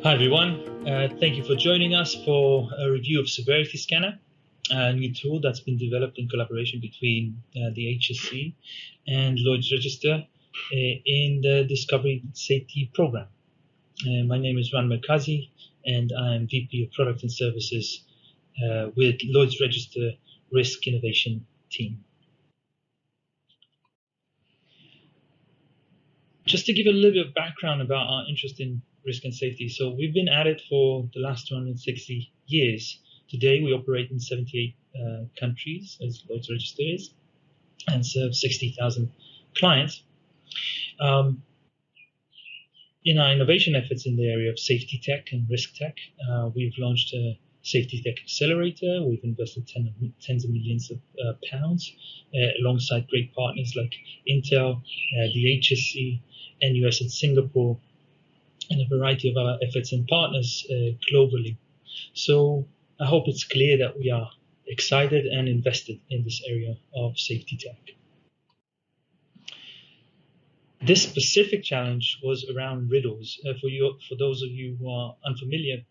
Hi everyone, thank you for joining us for a review of Severity Scanner, a new tool that's been developed in collaboration between the HSC and Lloyd's Register in the Discovery Safety Program. My name is Ran Merkazi and I'm VP of Product and Services with Lloyd's Register Risk Innovation Team. Just to give a little bit of background about our interest in risk and safety. So we've been at it for the last 260 years. Today we operate in 78 countries, as Lloyd's Register is, and serve 60,000 clients. In our innovation efforts in the area of safety tech and risk tech, we've launched a safety tech accelerator. We've invested tens of millions of pounds alongside great partners like Intel, the HSC, NUS and Singapore, and a variety of other efforts and partners globally. So I hope it's clear that we are excited and invested in this area of safety tech. This specific challenge was around riddles. For those of you who are unfamiliar,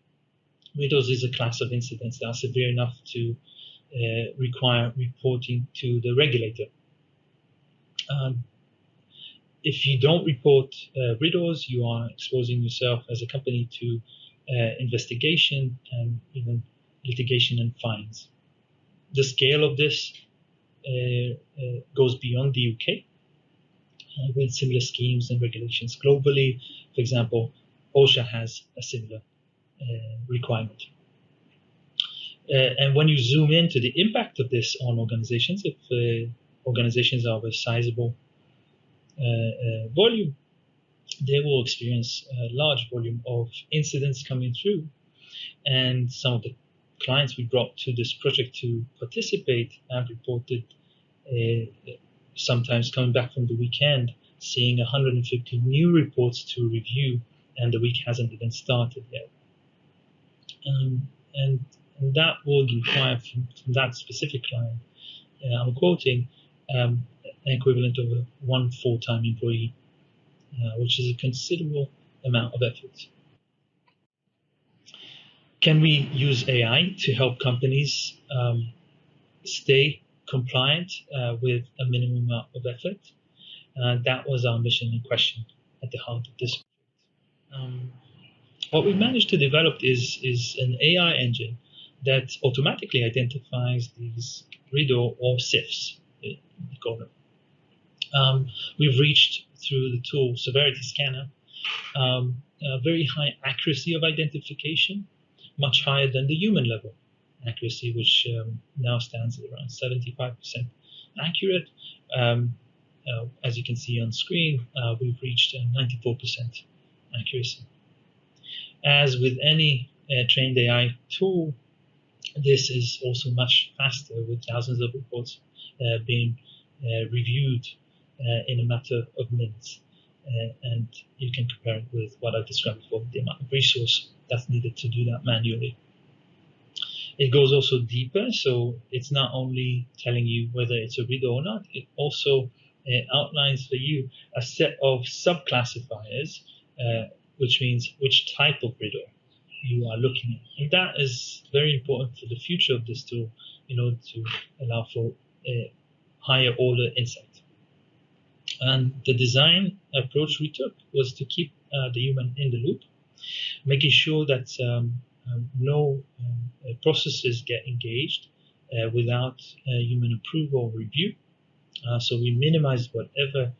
riddles is a class of incidents that are severe enough to require reporting to the regulator. If you don't report riddles, you are exposing yourself as a company to investigation and even litigation and fines. The scale of this goes beyond the UK with similar schemes and regulations globally. For example, OSHA has a similar requirement. And when you zoom into the impact of this on organizations, if organizations are of a sizable volume, they will experience a large volume of incidents coming through. And some of the clients we brought to this project to participate have reported sometimes coming back from the weekend, seeing 150 new reports to review, and the week hasn't even started yet. And that will require from that specific client, I'm quoting, an equivalent of one full-time employee, which is a considerable amount of effort. Can we use AI to help companies stay compliant with a minimum amount of effort? That was our mission and question at the heart of this project. What we managed to develop is an AI engine that automatically identifies these riddle or SIFs, we call them. We've reached through the tool Severity Scanner a very high accuracy of identification, much higher than the human level accuracy, which now stands at around 75% accurate. As you can see on screen, we've reached 94% accuracy. As with any trained AI tool, this is also much faster, with thousands of reports being reviewed in a matter of minutes. And you can compare it with what I described before, the amount of resource that's needed to do that manually. It goes also deeper, so it's not only telling you whether it's a riddle or not, it also outlines for you a set of subclassifiers, which means which type of riddle you are looking at. And that is very important for the future of this tool in order to allow for higher order insight. And the design approach we took was to keep the human in the loop, making sure that no processes get engaged without human approval or review. So we minimize whatever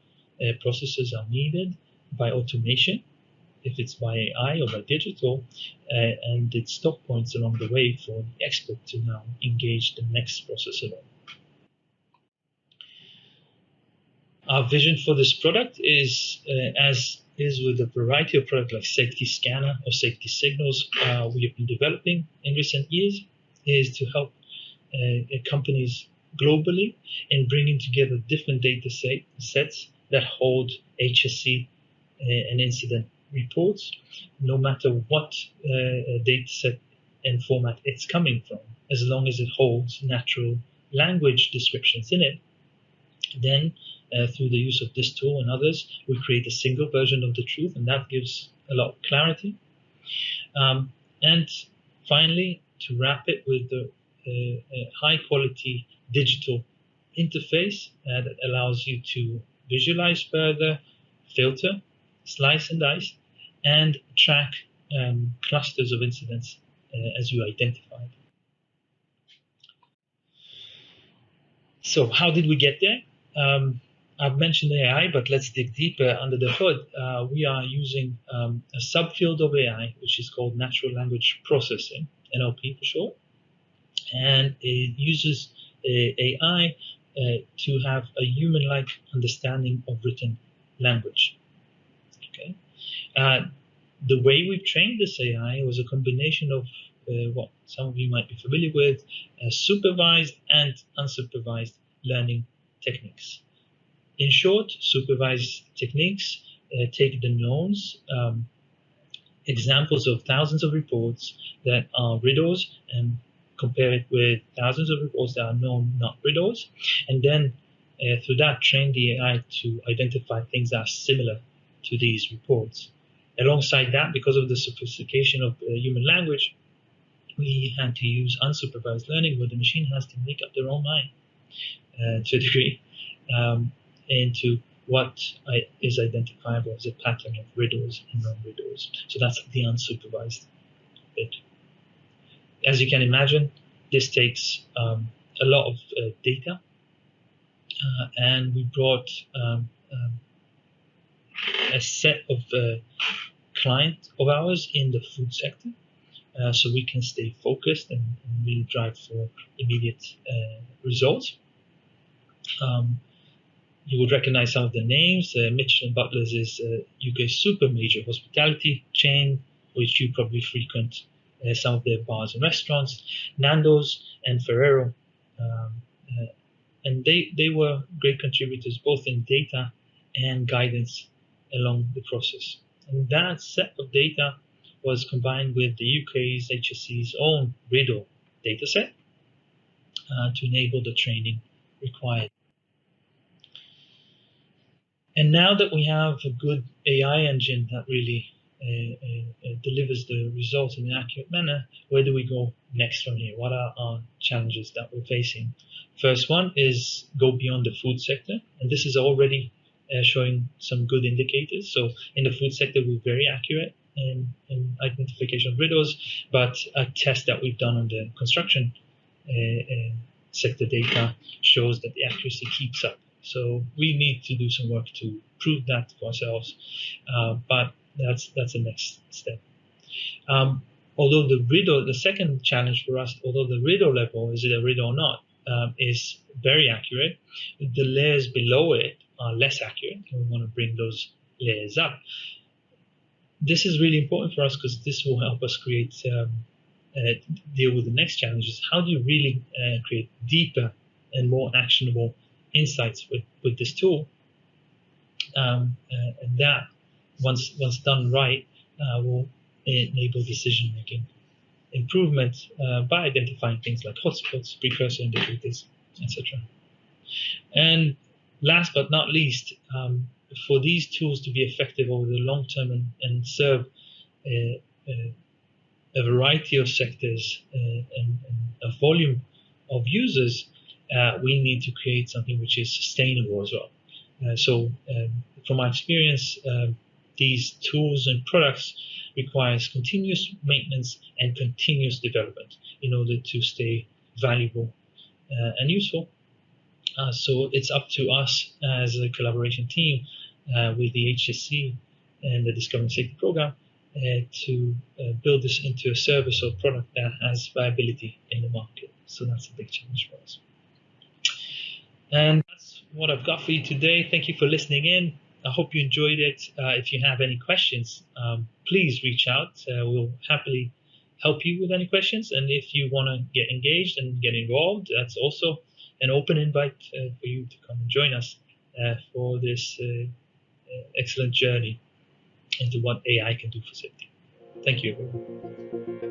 processes are needed by automation, if it's by AI or by digital, and it's stop points along the way for the expert to now engage the next process along. Our vision for this product is, as is with a variety of products like Safety Scanner or Safety Signals we have been developing in recent years, is to help companies globally in bringing together different data sets that hold HSC and incident reports, no matter what data set and format it's coming from, as long as it holds natural language descriptions in it. Then through the use of this tool and others, we create a single version of the truth, and that gives a lot of clarity. And finally, to wrap it with the high quality digital interface that allows you to visualize further, filter, slice and dice, and track clusters of incidents as you identified. So, how did we get there? I've mentioned AI, but let's dig deeper under the hood. We are using a subfield of AI, which is called natural language processing, NLP for short, and it uses AI to have a human-like understanding of written language. Okay, uh, the way we've trained this AI was a combination of what some of you might be familiar with, supervised and unsupervised learning techniques. In short, supervised techniques take the knowns, examples of thousands of reports that are riddles, and compare it with thousands of reports that are known not riddles, and then through that train the AI to identify things that are similar to these reports. Alongside that, because of the sophistication of human language, we had to use unsupervised learning, where the machine has to make up their own mind to a degree into what is identifiable as a pattern of riddles and non-riddles. So that's the unsupervised bit. As you can imagine, this takes a lot of data, and we brought a set of clients of ours in the food sector, so we can stay focused and really drive for immediate results. You would recognize some of the names. Mitchell & Butlers is a UK super major hospitality chain, which you probably frequent some of their bars and restaurants. Nando's and Ferrero, and they were great contributors both in data and guidance along the process. And that set of data was combined with the UK's HSC's own riddle dataset to enable the training required. And now that we have a good AI engine that really delivers the results in an accurate manner, where do we go next from here? What are our challenges that we're facing? First one is go beyond the food sector, and this is already showing some good indicators. So in the food sector, we're very accurate in identification of riddles, but a test that we've done on the construction sector data shows that the accuracy keeps up. So we need to do some work to prove that to ourselves, but that's the next step. Although the second challenge for us, although the riddle level, is it a riddle or not, is very accurate, the layers below it are less accurate, and we want to bring those layers up. This is really important for us because this will help us create deal with the next challenge: is how do you really create deeper and more actionable insights with this tool, and that once done right will enable decision making improvement by identifying things like hotspots, precursor indicators, etc. And last but not least, for these tools to be effective over the long term and serve a variety of sectors and a volume of users, we need to create something which is sustainable as well. So from my experience, these tools and products requires continuous maintenance and continuous development in order to stay valuable and useful. So it's up to us as a collaboration team with the HSC and the Discovery and Safety Program to build this into a service or product that has viability in the market. So that's a big challenge for us. And that's what I've got for you today. Thank you for listening in. I hope you enjoyed it. If you have any questions, please reach out. We'll happily help you with any questions. And if you want to get engaged and get involved, that's also an open invite for you to come and join us for this excellent journey into what AI can do for safety. Thank you, everyone.